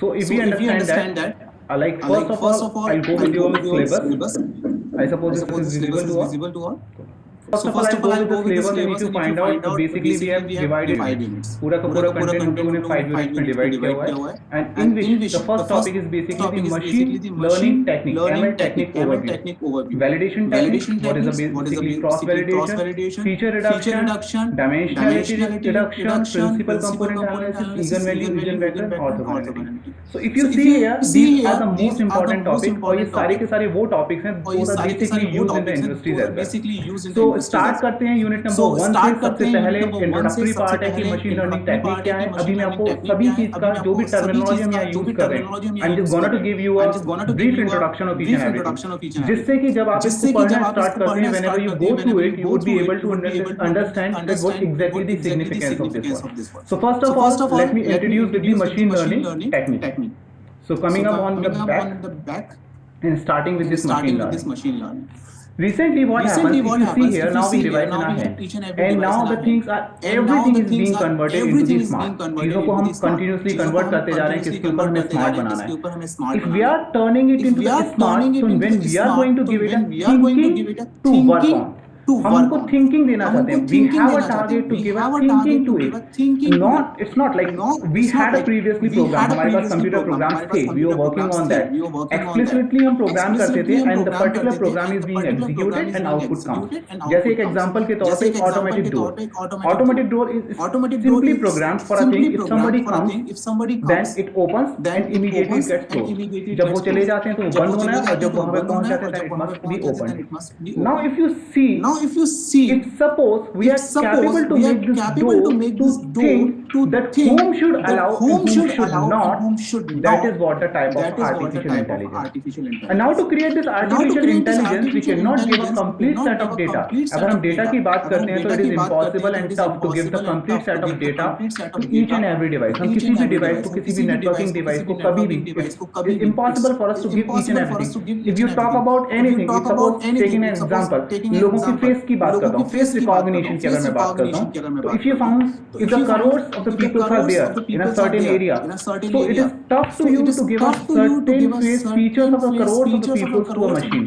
So if we understand that, like first of all, I'll go with your syllabus. I suppose this is visible to all. First of all, I'll go with the syllabus. You need to find out. So basically, we have divided units. पूरा का पूरा content हम लोगों ने 5 units में divide किया हुआ है. And in which the first topic is basically the machine learning technique, ML technique overview. Validation technique. What is the basically cross validation, feature reduction, dimensionality reduction, principal component analysis, eigenvalue, eigenvector, orthogonality. So if you see here, these are the most important topics. और ये सारे के सारे वो topics हैं जो are basically used in the industries as well. So start करते हैं यूनिट नंबर 1 से. सबसे पहले इंट्रोडक्टरी पार्ट है कि मशीन लर्निंग टेक्निक क्या है. अभी मैं आपको सभी चीज का जो भी टर्मिनोलॉजी हम यहाँ यूज कर रहे हैं, I am just gonna to give you a brief introduction of each and everything, जिससे कि जब आप इसको पढ़ना स्टार्ट करते हैं, whenever you go through it, you would be able to understand that what exactly the significance of this word. So first of all let me introduce with the machine learning technique. So coming up on the back and starting with this machine learning. Recently, what happens, if you see here, now we revise in our head, and now the things are, everything is being converted into the smart. चीजों को हम continuously convert करते जा रहे हैं, किसके ऊपर हमें smart बनाना है. If we are turning it into the smart, so when we are going to give it a thinking to work on, हम उनको थिंकिंग देना चाहते हैं. We have a target to give a thinking to it. Not it's not like we had a previously program, हमारे पास computer programs थे, we were working on that. Explicitly हम program करते थे and the particular program is being executed and output comes. जैसे एक example के तौर पे automatic door. Automatic door is simply programmed for a thing. If somebody comes then it opens and immediately gets closed. जब वो चले जाते हैं तो वो बंद होना है, और जब वो हमें पहुंच जाते हैं it must be open. Now if you see, if suppose we are capable to make this door to think that whom should allow and whom should not, that is what the type of artificial intelligence. And now to create this artificial intelligence, we cannot give a complete set of data. अगर हम data की बात करते हैं तो it is impossible and tough to give the complete set of data to each and every device. हम किसी भी device को, किसी भी networking device को कभी भी, it's impossible for us to give each and everything. If you talk about anything, if suppose taking an example, लोगों की face की बात करता हूँ, फेस रिकॉग्निशन की अगर मैं बात करता हूँ, तो if you found if the crores of the people are there in a certain area, so it is tough to you to give a certain face features of the crores of the people to a machine.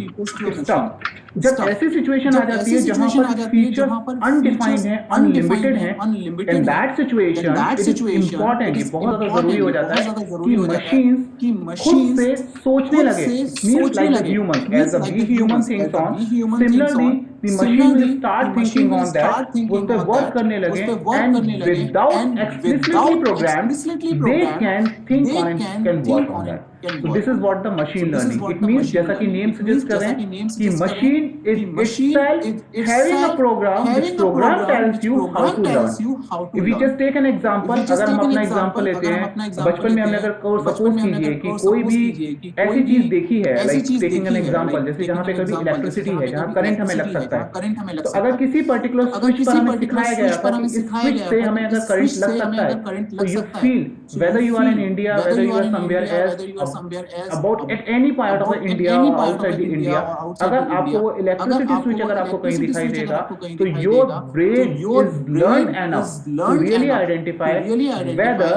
It's tough. जब ऐसी situation आ जाती है जहां पर features undefined है, unlimited है, in that situation it is important, ये बहुत ज्यादा जरूरी हो जाता है कि मशीन्स खुद से सोचने लगे. Means like the human, as the human thinks on, similarly the machine will start thinking on that, उस पे वर्क करने लगे, and without explicitly programmed, they can think on and can work on that. So this is what the machine learning. It means जैसा कि name suggest कर रहे हैं कि machine is itself having a program, which program tells you how to learn. If we just take an example, अगर हम अपना example लेते हैं, बचपन में हमने अगर सपोज कीजिए कि कोई भी ऐसी चीज देखी है, like taking an example, जैसे जहाँ पे कभी इलेक्ट्रिसिटी है, जहाँ करंट हमें लग सकता है, तो अगर किसी पर्टिकुलर स्विच पर हमें सिखाया गया था कि इस स्विच से हमें अगर करंट लग सकता है, तो you feel whether you are in India, whether you are somewhere else, about at any part of the India or outside the India, अगर आपको वो इलेक्ट्रिसिटी स्विच अगर आपको कहीं दिखाई देगा, तो your brain is learned enough to really identify whether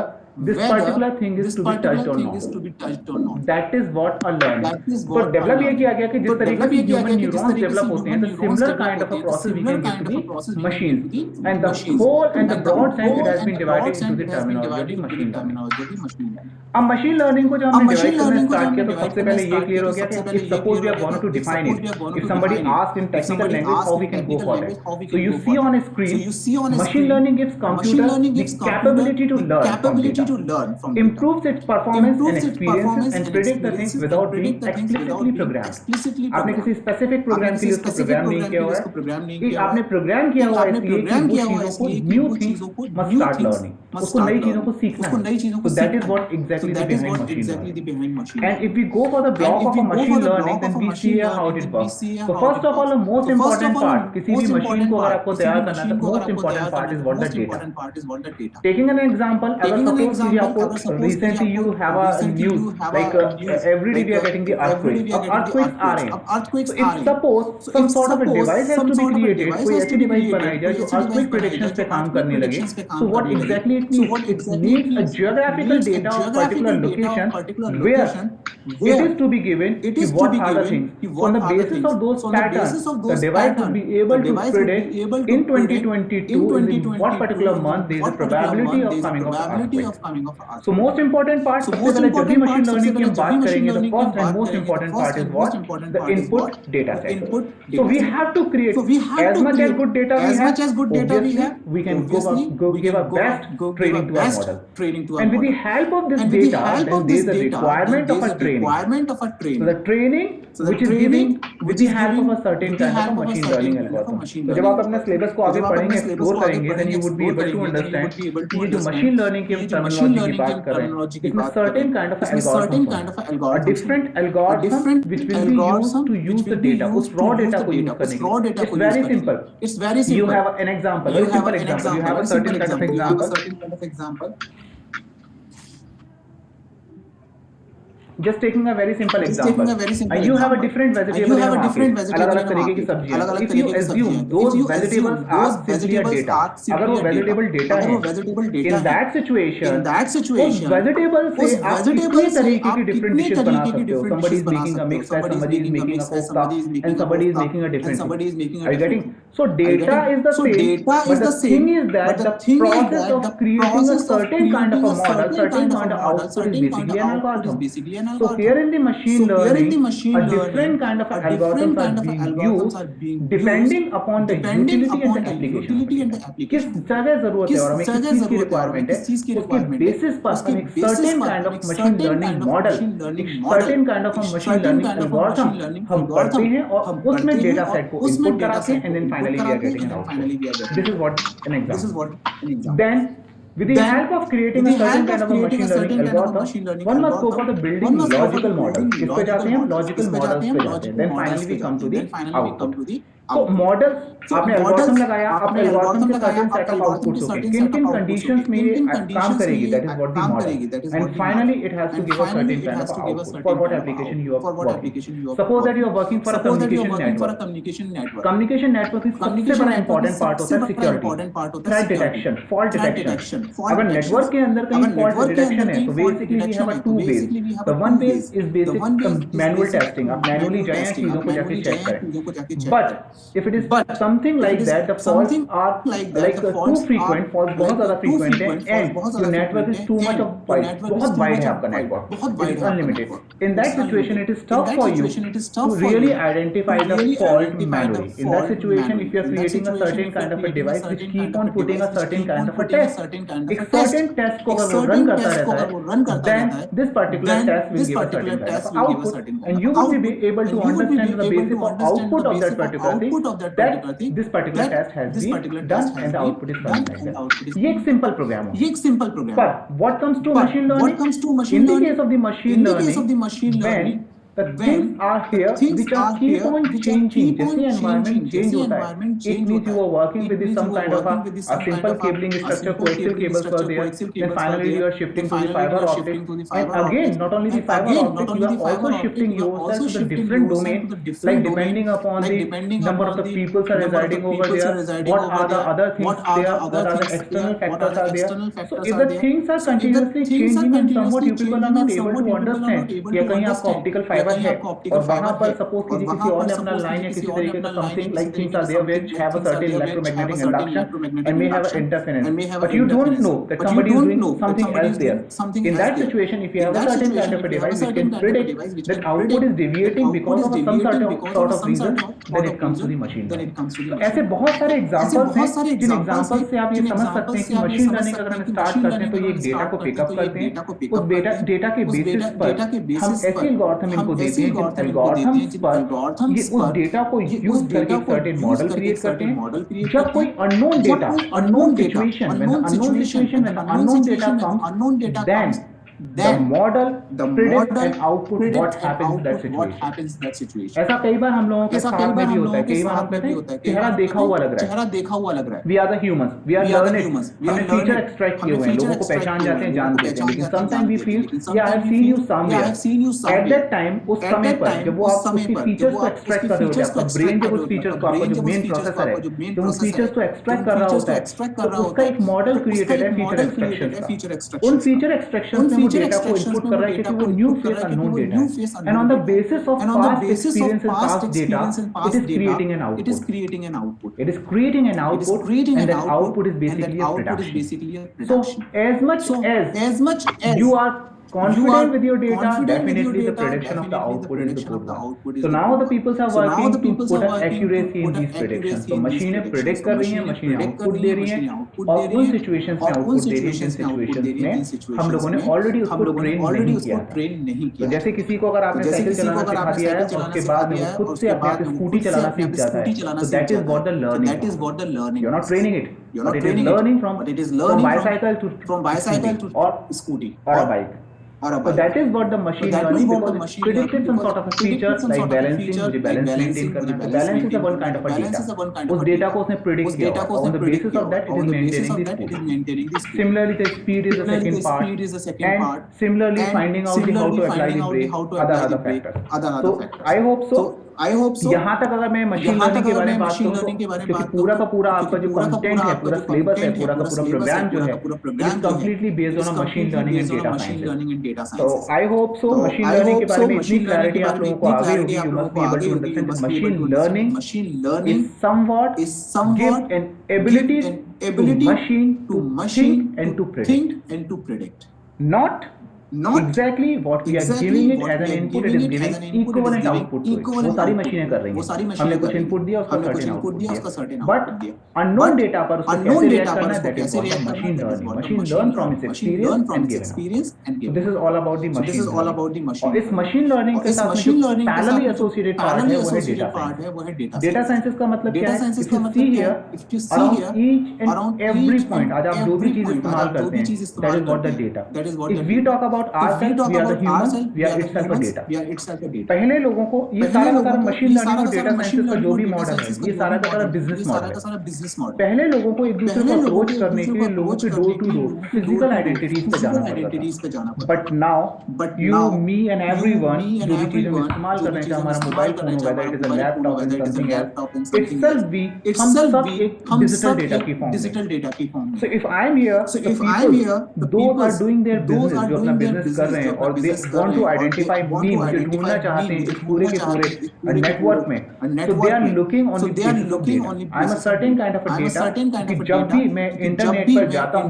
this particular thing is to be touched or not. That is what a learning. तो डेवलप ये किया गया कि जिस तरीके से ह्यूमन न्यूरॉन्स डेवलप होते हैं, the similar kind of a process we can give to the machine. And the whole and the broad sense it has been divided into the terminology of machine learning. अब machine learning को जब हमने divide करना start किया, तो सबसे पहले ये क्लियर हो गया कि if suppose we are going to define it, if somebody asks in technical language how we can go for that. So you see on a screen, machine learning gives computer the capability to learn from data, improves its performance and experiences, and predict the things without being explicitly programmed. आपने किसी specific programme के लिए उसको programme नहीं किया हुआ है, आपने प्रोग्राम किया हुआ है इसलिए कि वो चीजों को, new things must start learning, उसको नई चीजों को सीखना है. So that is what exactly the behind machine learning. And if we go for the block of a machine learning, then we see how it works. So first of all, the most important part, किसी भी machine को अगर आपको तैयार करना है, the most important part is what the data. Taking an example, अगर suppose कि आपको recently you have a news like every day we are getting the earthquakes. अब earthquakes आ रहे हैं. So if suppose some sort of a device has to be created, कोई ऐसी device बनाई जाए जो earthquake predictions पे काम करने लगे. So what exactly exactly it needs a geographical data of particular location where it is to be given कि what are the things. So on the basis of those patterns, the device would be able to predict in 2022 in the what particular month there is a probability of coming of earthquake. So most important part, सबसे पहले जब भी machine learning की हम बात करेंगे, the first and most important part is what? The input data set. So we have to create as much as good data we have. Obviously, we can give a best training to our model. And with the help of this data, then there is a requirement of a training. So the training which is giving with the help of a certain kind of a machine learning algorithm. तो जब आप अपने syllabus को आगे पढ़ेंगे, explore करेंगे, then you would be able to understand कि ये जो machine learning की terminology की बात कर रहे हैं, इसमें certain kind of algorithm, a different algorithm which will be used to use the data, उस raw data को use करने के लिए. It's very simple. You have an example, very simple example. You have a certain kind of example. Just taking a very simple example. You have a different vegetable in a market. अलग-अलग तरीके की सब्जियां. If you assume those vegetables are simply a data, अगर वो vegetable data है, in that situation, उस vegetable से आप कितने तरीके की different dishes बना सकते हो. Somebody is making a mixed veg, somebody is making a kofta, and somebody is making a different thing. Are you getting? So data is the same, but the thing is that the process of creating a certain kind of a model, certain kind of output is basically an algorithm. So here in the machine learning, a different kind of algorithms are being used depending upon the utility and the application. किस जगह जरूरत है और हमें किस चीज की requirement है, उसके बेसिस पर हम एक certain kind of machine learning model, एक certain kind of a machine learning algorithm हम पढ़ते हैं और उसमें data set को input कराते हैं and then finally we are getting an output. This is what an example. Then with the help of creating a certain kind of a machine learning algorithm, one must go for the building logical model. इस पे जाते हैं हम logical models पे जाते हैं. Then finally we come to the output. तो model आपने एल्गोरिथम लगाया, आप एल्गोरिथम के certain set of outputs होंगे. किन कंडीशंस में ये काम करेगी, that is what the model. And finally it has to give a certain kind of output for what application you are working. Suppose that you are working for a communication network. Communication network is सबसे बड़ा important part होता है security, threat detection, fault detection. अगर network के अंदर कहीं fault detection है, तो basically we have a two ways. The one way is basic manual testing. आप manually जाएं चीजों को जाके check करें. But if it is something like that, the faults are like too frequent, faults बहुत ज़्यादा frequent हैं, and your network is too much of wide, बहुत wide है आपका network, it is unlimited. In that situation, it is tough for you to really identify the fault manually. In that situation, if you are creating a certain kind of a device which keep on putting a certain kind of a test, एक certain test को अगर वो run करता रहता है, then this particular test will give a certain kind of output, and you will be able to understand the basic output of that particular thing. That this particular test has been done and the output is coming like that. ये एक simple program है. But what comes to machine learning? In the case of the machine learning, when the things are here which are keep on changing. जैसे environment change होता है, it means you are working with some kind of a simple cabling structure, coaxial cables were there. Then finally you are shifting to the fiber optic, and again not only the fiber optic, you are also shifting yourself to the different domain, like depending upon the number of the people are residing over there, what are the other things there, what are the external factors are there. So if the things are continuously changing and somewhat you people are not able to understand, या कहीं आपको optical fiber है और वहां पर suppose कीजिए किसी और ने अपना लाइन या किसी तरीके का something like things are there which have a certain electromagnetic induction and may have a interference, but you don't know that somebody is doing something else there. In that situation, if you have a certain kind of a device which can predict that output is deviating because of some sort of reason, then it comes to the machine learning. तो ऐसे बहुत सारे examples हैं जिन examples से आप ये समझ सकते हैं कि मशीन लर्निंग अगर हम स्टार्ट करते हैं तो ये एक डेटा को पिकअप करते हैं, उस डेटा के बेसिस पर हम ऐसे एल्गोरिथम इनको देते हैं जिन एल्गोरिथम्स पर ये उस डेटा को यूज करके एक सर्टेन मॉडल क्रिएट करते हैं. जब कोई unknown data, unknown situation, when the unknown situation, when the unknown data comes, then the model predicts and output what happens in that situation. ऐसा कई बार हम लोगों के साथ में भी होता है, कई बार हम कहते हैं चेहरा देखा हुआ लग रहा है, we are the humans, we are learning, हमने फीचर एक्सट्रैक्ट किए हुए हैं, लोगों को पहचान जाते हैं, जान लेते हैं, लेकिन sometime we feel yeah I have seen you somewhere at that time, उस समय पर जब वो आप उसकी फीचर्स को एक्सट्रैक्ट कर रहे होते हैं, आपका ब्रेन जब उस फीचर्स को, आपका जो मेन प्रोसेसर है जब उस फीचर्स को एक्सट्रैक्ट कर रहा होता है, तो उसका एक मॉडल क्रिएटेड है फीचर एक्सट्रैक्शन का। उन फीचर एक्सट्रैक्शन में वो डेटा को इनपुट कर रहा है क्योंकि वो न्यू फेस अननोन डेटा है, and on the basis of past experience and past data it is creating an output, it is creating an output, and that output is basically a production. So as much as you are confident with your data, definitely the prediction of the output is the good one. So now the people are working to put an accuracy in these predictions. So मशीनें predict कर रही हैं, मशीनें output दे रही हैं, और उन situations में output दे रही हैं, जिन situations में हम लोगों ने already उसको train नहीं किया था। तो जैसे किसी को अगर आपने साइकिल चलाना सिखा दिया है और उसके बाद में वो खुद से अपने आप स्कूटी चलाना सीख जाता है, तो that is what the learning. You're not training it, but it is learning from bicycle to or scooty or a bike. So that is what the machine learning, because it predicted some sort of a feature like balancing, मुझे balance maintain करना है, तो balance is a one kind of a data, उस data को उसने predict किया और on the basis of that it is maintaining the speed. Similarly the speed is the second part, and similarly finding out how to apply the brake, other factors. So I hope so यहाँ तक अगर मैं machine learning के बारे में बात करूँ, क्योंकि पूरा का पूरा आपका जो कंटेंट है, पूरा सिलेबस है, पूरा का पूरा प्रोग्राम जो है, it is completely based on machine learning and data science. तो I hope so machine learning के बारे में इतनी क्लैरिटी आप लोगों को आ गई होगी, you must be able to understand that machine learning is somewhat give an ability to machine and to predict, not exactly what we are giving it as an input, it is giving equivalent output to it. वो सारी मशीनें कर रही हैं, हमने कुछ input दिया, उसका certain output दिया, but unknown data पर उसको कैसे react करना है, that is what machine learning. Machine learn from its experience and give an output. So this is all about the machine. और इस machine learning के साथ में जो parallelly associated part है वो है data science. Data sciences का मतलब क्या है? If you see here, around each and every point, आज आप जो भी चीज इस्तेमाल करते हैं, that is what the data. If we talk about ourselves, we are the humans, we are itself a data. पहले लोगों को ये सारा का सारा मशीन लर्निंग और डेटा साइंसेस का जो भी मॉडल है, ये सारा का सारा बिजनेस मॉडल है। पहले लोगों को एक दूसरे को अप्रोच करने के लिए लोगों के door to door physical identities पे जाना पड़ता था, but now you me and everyone जो भी चीजें हम इस्तेमाल कर रहे हैं, हमारा मोबाइल फोन हो, whether it is a laptop and something else, itself भी हम सब एक डिजिटल डेटा की form. So if I am here, those are doing their business, जो अपना बिजनेस कर रहे हैं और दे वांट टू आइडेंटिफाई मी, मुझे ढूंढना चाहते हैं इस पूरे के पूरे नेटवर्क में, so they are looking on the I am a certain kind of a data, कि जब भी मैं इंटरनेट पर जाता हूं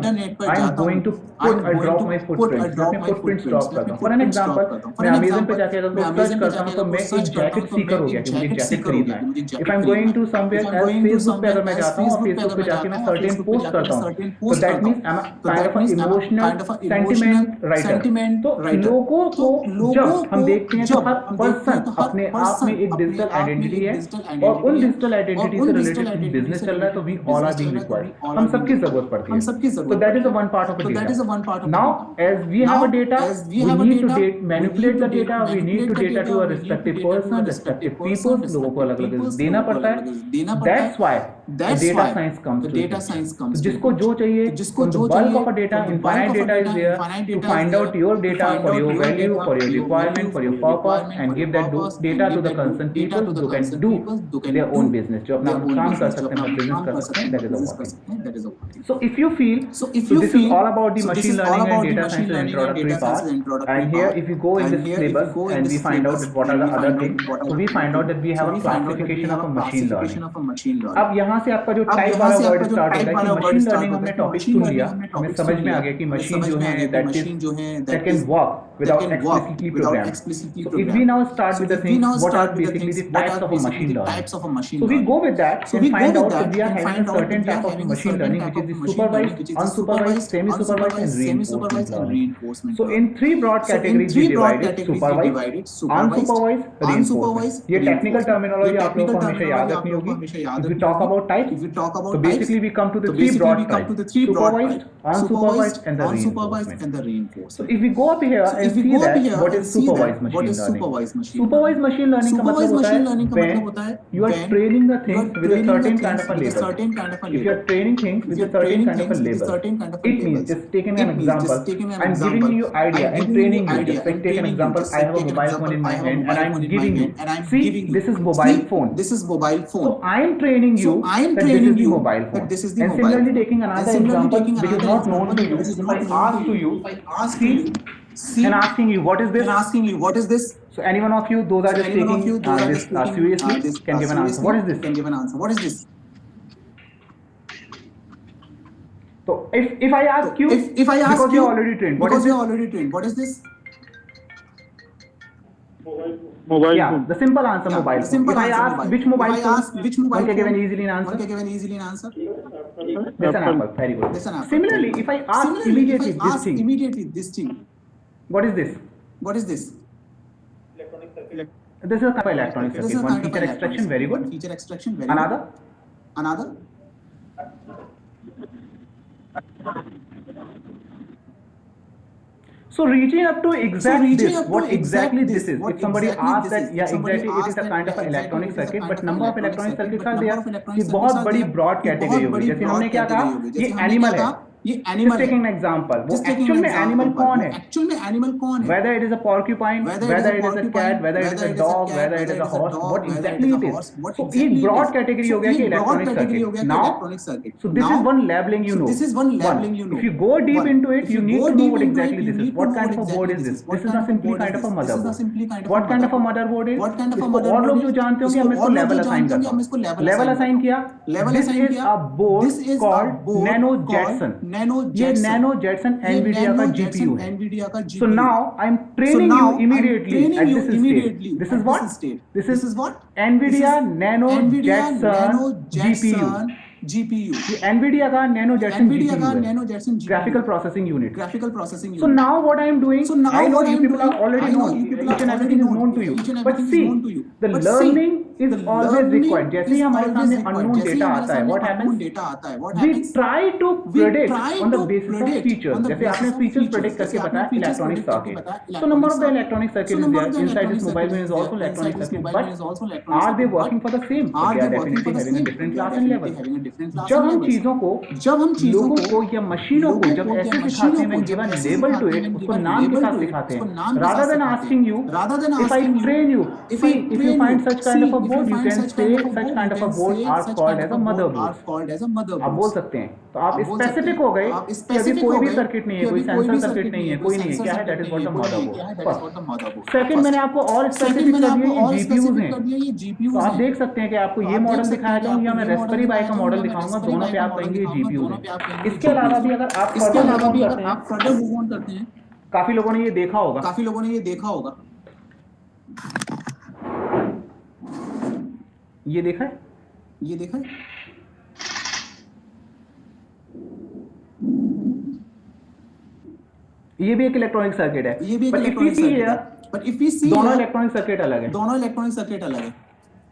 I am going to put a drop my footprint, मैं अपने फुटप्रिंट्स ड्रॉप करता हूं। फॉर एन एग्जांपल, मैं अमेज़न पे जाके अगर मैं सर्च करता हूं तो मैं एक जैकेट सीकर हो गया कि मुझे जैकेट खरीदना है। If I am going to somewhere else, Facebook पे अगर मैं जाता हूं और फेसबुक पे जाके मैं सर्टेन पोस्ट करता हूं, तो that means I am kind of a emotional sentiment writer. तो लोगों को जब हम देखते हैं तो हर पर्सन अपने आप में एक डिजिटल आइडेंटिटी है, और उन डिजिटल आइडेंटिटी से रिलेटेड बिजनेस चल रहा है, तो we all are being required, हम सबकी जरूरत पड़ती है। तो that is the one part of a data. Now as we have a data, we need to manipulate the data, we need to data to a respective person, respective peoples, लोगों को अलग-अलग देना पड़ता है। That's why data science comes to, जिसको जो चाहिए, the bulk of a data, infinite data is there to find out your data for your value, for your requirement, for your purpose, and give that data to the concerned people who can do their own business, जो अपना काम कर सकते हैं, business कर सकते हैं, that is a working. So if you feel, so this is all about the machine learning and data science introductory part, and here if you go in this syllabus and we find out that what are the other things, so we find out that we have a classification of a machine learning. अब यहाँ से आपका जो type वाला word start होता है कि machine learning हमने टॉपिक सुन लिया, हमें समझ में आ गया कि मशीन जो है that can work without explicitly programmed. So if we now start with the things, what are basically the types of a machine learning? So we go with that and find out that we are having a certain type of machine learning, which is the supervised, unsupervised, semi-supervised, and reinforcement learning. So in three broad categories we divide it: supervised, unsupervised, reinforcement. ये technical terminology आप लोगों को हमेशा याद रखनी होगी. If we talk about types, so basically we come to the three broad types: supervised, unsupervised, and the reinforcement. So if we go up here and see that what is supervised machine learning. Supervised machine learning का मतलब होता है when you are training the things with a certain kind of a label. If you are training things with a certain kind of a label, it means, just taking an example, I'm giving you idea and training you. Just like take an example, I have a mobile phone in my hand and I'm giving you, see, this is mobile phone. So I'm training you that this is the mobile phone. And similarly taking another example which is not known to you, if I ask to you, see, and asking you what is this? So anyone of you, those are just taking this seriously, can give an answer. What is this? So if I ask you, because you're already trained, what is this? Mobile yeah, phone. The simple answer, mobile phone. If I ask which mobile phone, one can give an easily answer. That's an apple. Very good. Similarly, if I ask immediately this thing, what is this? This is a kind of electronic circuit. One feature extraction, very good. Another? So reaching up to what exactly this is. If somebody asks that, yeah, exactly, it is a kind of an electronic circuit, but number of electronic circuits are there. ये बहुत बड़ी broad category होगी. जैसे हमने क्या कहा, ये animal है. Just taking an example, वो actual में animal कौन है? Whether it is a porcupine, whether it is a cat, whether it is a dog, whether it is a horse, what exactly it is. So एक broad category हो गया कि electronic circuit. Now, so this is one labeling you know. If you go deep into it, you need to know what exactly this is. What kind of a board is this? This is a simply kind of a motherboard. What kind of a motherboard is? इसको और लोग जो जानते होंगे, हम इसको level assign करते हैं. Level assign किया. This is a board called Nano Jetson. ये Nano Jetson NVIDIA का GPU है. So now I'm training you immediately at this state. This is what? This is NVIDIA Nano Jetson GPU. ये NVIDIA का Nano Jetson GPU है. Graphical Processing Unit. So now what I am doing, I know you people are already known. Each and everything is known to you. But see, the learning is always required. जैसे ही हमारे सामने unknown data आता है, what happens? We try to predict on the basis of features. जैसे आपने features predict करके बताया electronic circuit. So number of the electronic circuit is there. Inside this mobile phone is also electronic circuit. But are they working for the same? They are definitely having a different class and level. जब हम चीजों को, लोगों को या मशीनों को जब ऐसे सिखाते हैं, when given label to it, उसको नाम के साथ सिखाते हैं. Rather than asking you, if I train you, see, if you find such kind of a board, you can say such kind of a board are called as a motherboard. आप बोल सकते हैं. तो आप स्पेसिफिक हो गए कि अभी कोई भी सर्किट नहीं है, कोई सेंसर सर्किट नहीं है, कोई नहीं है. क्या है? That is what the motherboard. Second, मैंने आपको और स्पेसिफिक कर दिया, ये जीपीयूज हैं. तो आप देख सकते हैं कि आपको ये मॉडल दिखाया जाऊँ या मैं रास्पबेरी पाई का मॉडल दिखाऊंगा, दोनों पे आप कहेंगे ये जीपीयू है. इसके अलावा भी अगर आप फर्दर मूव ऑन करते हैं, काफी लोगों ने ये देखा होगा. ये देखा है? ये भी एक इलेक्ट्रॉनिक सर्किट है. बट इफ वी सी दोनों इलेक्ट्रॉनिक सर्किट अलग है.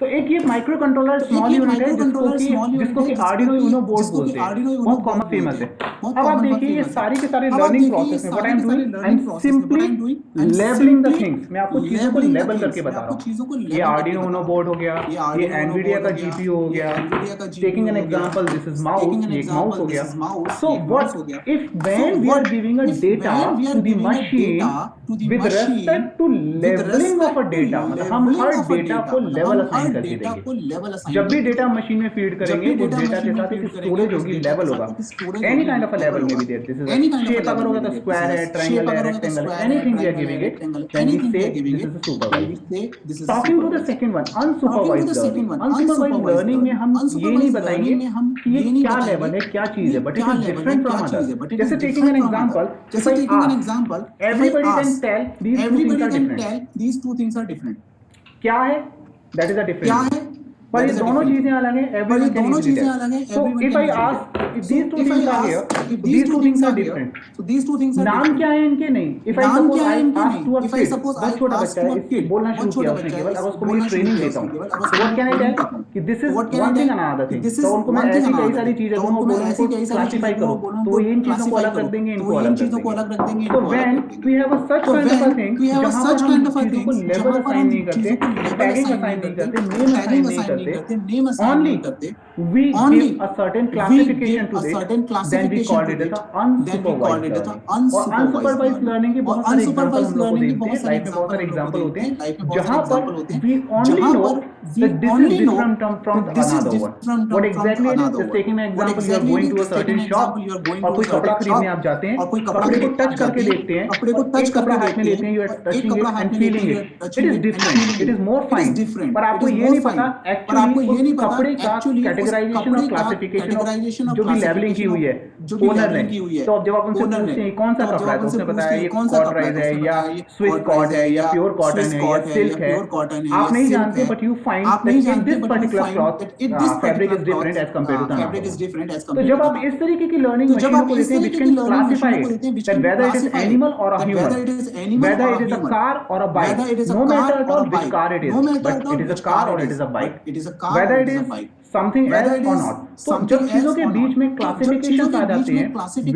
तो एक ये माइक्रो कंट्रोलर स्मॉल यूनिट है जिसको कि आर्डिनो यूनो बोर्ड बोलते हैं, बहुत कॉमन फेमस है. अब आप देखिए ये सारे के सारे लर्निंग प्रोसेस में what I am doing, I am simply labelling the things. मैं आपको चीजों को लेबल करके बता रहा हूँ. ये आर्डिनो यूनो बोर्ड हो गया, ये एनवीडिया का जीपीयू हो गया. Taking an example, this is mouse, ये एक माउस हो गया. So what if when we are giving a data to the machine with respect to levelling of a data, मतलब हम हर डेटा को लेवल असाइन करके देंगे. जब भी डेटा मशीन में फीड करेंगे, उस डेटा के साथ एक स्टोरेज होगी, लेवल होगा. Any kind of a level में भी देयर. दिस इज शेप अगर होगा तो स्क्वायर है, ट्रायंगल है, रेक्टेंगल है, anything we are giving it, then we say this is supervised. Talking to the second one, unsupervised learning. Unsupervised learning में हम ये नहीं बताएंगे कि ये क्या लेवल है, क्या चीज है, but it is different from other. जैसे taking an example, everybody can tell these two things are different. These two things are different. क्या है? That is a difference. पर ये दोनों चीजें अलग हैं. Everyone can easily tell. So if I ask if these two things are here, these two things are different. So these two things are different. नाम क्या है इनके? नहीं. If I suppose I ask to a kid, बहुत छोटा बच्चा है, बोलना शुरू किया उसने केवल, अब उसको मैं ट्रेनिंग देता हूँ. So what can I tell? कि this is one thing and another thing. तो उनको मैं ऐसी कई सारी चीजें दूँगा, बोलूँ उनको क्लासिफाई करो, तो वो इन चीजों को अलग रख देंगे, इनको अलग रख देंगे. तो when we have a such kind of a thing, जहाँ पर हम चीजों को लेबल असाइन नहीं करते, टैगिंग असाइन नहीं करते, नेम असाइन नहीं करते, only we give a certain classification to it, then we called it as unsupervised learning. और unsupervised learning के बहुत सारे एग्जांपल हम लोग को देखते हैं, लाइफ में बहुत सारे एग्जांपल होते हैं जहां पर we only know that this is different from another one. What exactly it is? Just taking an example, you are going to a certain shop और कोई कपड़ा खरीदने आप जाते हैं, कपड़े को टच करके देखते हैं, एक कपड़ा हाथ में लेते हैं, you are touching it and feeling it. It is different, it is more fine. पर आपको ये नहीं पता एक्चुअली कपड़े का कैटेगराइजेशन और क्लासिफिकेशन जो भी लेबलिंग की हुई है ओनर ने. तो अब जब आप उनसे पूछते हैं कौन सा कपड़ा है, तो उसने बताया ये कॉटराइज है या स्विस कॉट है या प्योर कॉटन है या सिल्क है. आप नहीं जानते, but you find that this particular cloth fabric is different as compared to another. तो जब आप इस तरीके की लर्निंग मशीनों को लेते हैं which can classify that whether it is animal or a human, whether it is a car or a bike, no matter at all which car it is, but it is a car or it is a bike, whether it is something else or not. तो जब चीजों के बीच में classification आ जाते हैं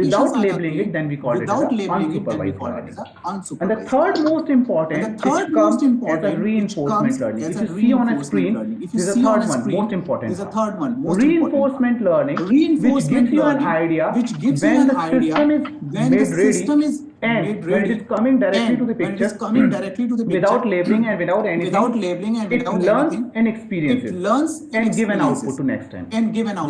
without labeling it, then we call it as unsupervised learning. And the third most important, which comes as a reinforcement learning. If you see on a screen, this is the third one, most important. Reinforcement learning, which gives you an idea when the system is made ready and when it is coming directly to the picture without labeling and without anything, it learns and experiences and give an output to next time.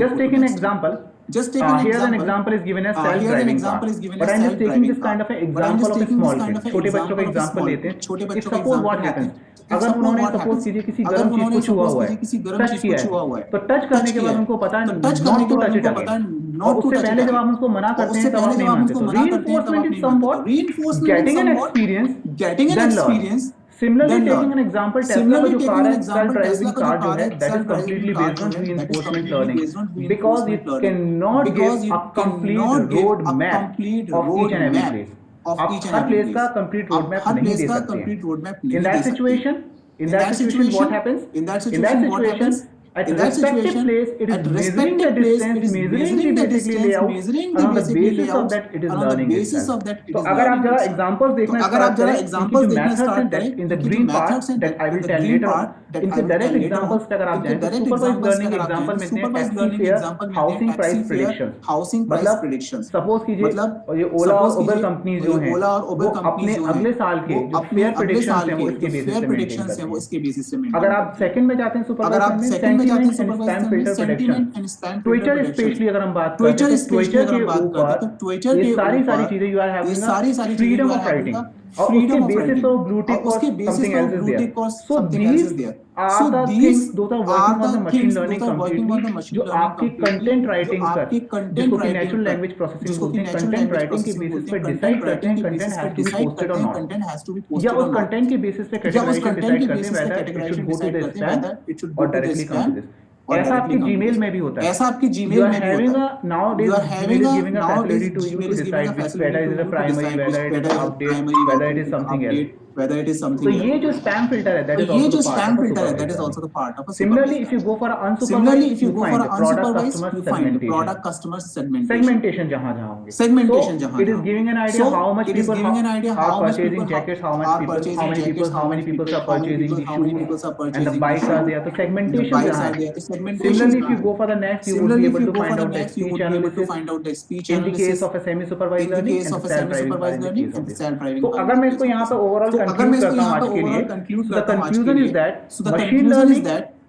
Just take an example. Here an example is given as self-driving car, but I'm just taking this kind of an example of a small kid. छोटे बच्चों का example लेते हैं. If suppose what happens, अगर उन्होंने suppose कीजिए किसी गर्म चीज को छुआ हुआ है, टच किया है, तो टच करने के बाद उनको पता है not to touch it again, और उससे पहले जब आप उनको मना करते हैं तब आप नहीं मानते. तो reinforcement is somewhat getting an experience. Similarly, taking an example, Tesla का जो कार है, self-driving car जो है, that is completely based on reinforcement learning, because it cannot give a complete road map of each and every place. आप हर place का complete road map नहीं दे सकते हैं. In that situation, what happens? In that situation, at respective place, it is measuring the distance, measuring the basically layout, and on the basis of that, it is learning itself. तो अगर आप जरा examples देखना start करें, इनकी जो methods हैं that in the green part that I will tell later on, इनके direct examples पे अगर आप जाएं तो supervised learning example में इतने taxi fare housing price predictions. suppose कीजिए ये ओला और उबर कंपनीज जो हैं वो अपने अगले साल के जो फेयर प्रेडिक्शंस हैं वो इसके बेसिस से मेंटेन. अगर आप सेकंड में जाते हैं सुपरवाइज्ड में spam filter prediction, Twitter specially अगर हम बात करें तो ट्विटर के ऊपर ये सारी चीजें you are having freedom of writing और उसके बेसिस ऑफ ब्लू टिक और something else is there. So these are the things those are working on the machine learning completely, जो आपकी कंटेंट राइटिंग पर जिसको कि नेचुरल लैंग्वेज प्रोसेसिंग बोलते हैं, कंटेंट राइटिंग के बेसिस पे डिसाइड करते हैं content has to be posted और नॉट, या उस कंटेंट के बेसिस पे कैटेगराइजेशन डिसाइड करते हैं whether it should go to the spam और डायरेक्टली कम टू दिस. ऐसा आपकी जीमेल में भी होता है. ऐसा आपकी जीमेल में भी होता है. Nowadays Gmail is giving a facility to you to decide whether it is a primary, whether it is an update, whether it is something else. तो ये जो spam filter है, that is also the part of a Similarly, if you go for unsupervised, you find product customer segmentation जहाँ होंगे. So it is giving an idea how much people are purchasing jackets, how many people are purchasing the shoes, and the bikes are there. So segmentation जहाँ है. Similarly, if you go for the next, you will be able to find out the speech analysis in the case of a semi-supervised learning and self-driving in the case of this. तो अगर मैं इसको यहाँ पे overall conclude करता हूँ आज के लिए, so the conclusion is that machine learning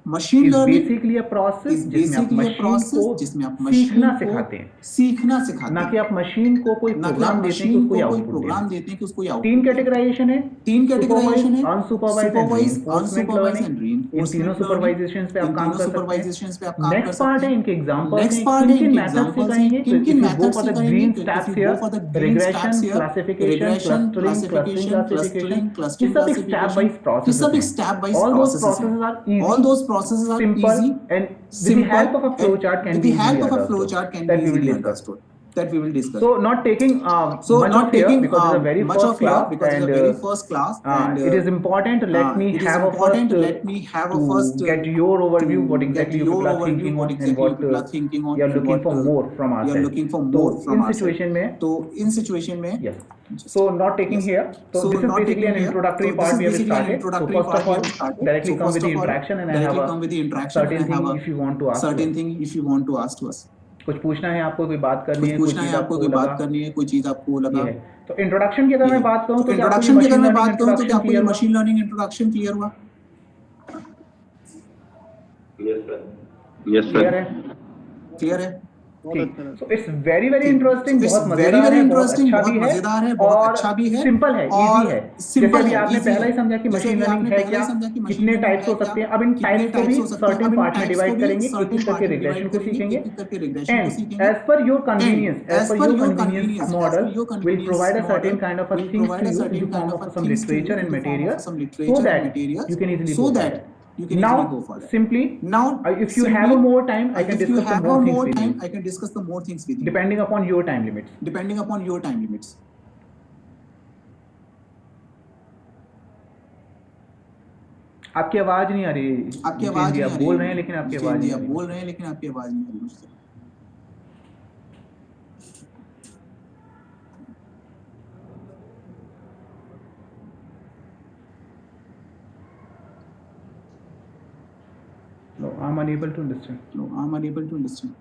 machine is learning basically a process is जिसमें आप basically a मशीन process को जिसमें आप सीखना मशीन को सिखाते हैं, सीखना सिखाते ना हैं, कि आप मशीन को कोई ना कि आप प्रोग्राम देते हैं कि मशीन उसको को कोई आउटपुट देना। प्रोग्राम देते हैं कि उसको तीन आउटपुट देना। कैटेगराइजेशन है, तीन कैटेगराइजेशन सुपरवाइज, है, unsupervise and supervise, reinforcement unsupervise learning. And इन तीनों रीइंफोर्समेंट लर्निंग। सुपरवाइजेशन पे आप इन काम तीनों कर सकते हैं। सुपरवाइजेशंस पे आप काम कर नेक्स्ट सकते पार्ट है हैं। इनके एग्जांपल्स नेक्स्ट हैं, पार्ट किन है किन इनके मेथड एग्जांपल्स हैं, सिखाएंगे। किन इफ किन you go method for the सिखाएंगे। Green if steps you go here, for the green regression, steps here, classification, regression, clustering, classification, ये क्लस्टरिंग, सब एक स्टेप क्लासिफिकेशन, वाइज ये प्रोसेसेस सब एक हैं। Step wise all those processes हैं। Processes are All easy, those processes are simple, easy, and with the simple, help of a flow and chart can with be the easily help of a flow understood, chart can be that we will easily discuss. understood. That we will discuss. So not taking So much not of here taking because it's a very much first of here class, because it's a and very first class, and it is important. Let me it is have a important. first Let me have a to first get your overview, what to get exactly you your people are overview, thinking what on, and exactly you what people are thinking on, you are and looking what for more from our you are side. looking for So more from in our side. situation में, So in situation में, yes. just So not taking yes. here. So So this is not basically taking an here. introductory So this part is we have basically an started. So introductory first part of we all, have started. directly So come with first the of all, interaction, and I have directly a come with the interaction, and certain I thing have a if you want to ask to certain us. thing if you want to ask to us. कुछ पूछना है आपको, कोई बात करनी कुछ है, कोई पूछना है चीज़ आपको, आपको कोई लगा, बात करनी है, कोई चीज आपको ये लगा, है। तो इंट्रोडक्शन की अगर ये मैं है। बात करूँ तो तो क्या आपको ये इंट्रोडक्शन की अगर मशीन मैं लर्निंग बात करूं तो क्या इंट्रोडक्शन आपको ये क्लियर हुआ? मशीन लर्निंग इंट्रोडक्शन क्लियर हुआ? Yes clear sir. है? क्लियर है? ठीक। सो इट्स वेरी वेरी ठीक। इंटरेस्टिंग, इट्स बहुत वेरी मजेदार वेरी है, बहुत इंटरेस्टिंग, अच्छा बहुत भी है, मजेदार है, बहुत और अच्छा भी है, सिंपल है, इजी और है। जैसे सिंपल अभी है, आपने इजी पहला है। ही समझा कि जैसे मशीन अभी लर्निंग आपने है पहले क्या, ही समझा कि मशीन कितने लर्निंग टाइप्स है हो क्या, सकते हैं। अब इन कितने टाइप्स को टाइप्स भी हो सकते हैं। सर्टेन अब इन पार्ट में टाइप्स को डिवाइड भी करेंगे, एक सर्टेन एक करके पार्ट में रिग्रेशन डिवाइड को करेंगे, सीखेंगे, एक एक करके रिग्रेशन को एंड सीखेंगे, as per your and convenience, as as per per your your convenience convenience, as model per your will convenience provide a certain model kind of a will things provide to a you in the certain form kind of of a some things to you literature in and the form of material, some so literature and that you materials, can easily so go that further. you can Now easily go further. simply, Now if you have simply, a more time, I can if you discuss some have more a things more with you, time, I can discuss the more things with you, depending upon your time limits. depending upon your time limits. आपकी आवाज नहीं आ रही, आपकी जितेंद्र आवाज जी, नहीं आप आ बोल रही, रहे हैं लेकिन आपकी आवाज जितेंद्र जी नहीं आ आप रही बोल मुझसे। रहे हैं लेकिन आपकी आवाज नहीं आ रही मुझसे। No, I'm unable to understand. No, I'm unable to understand.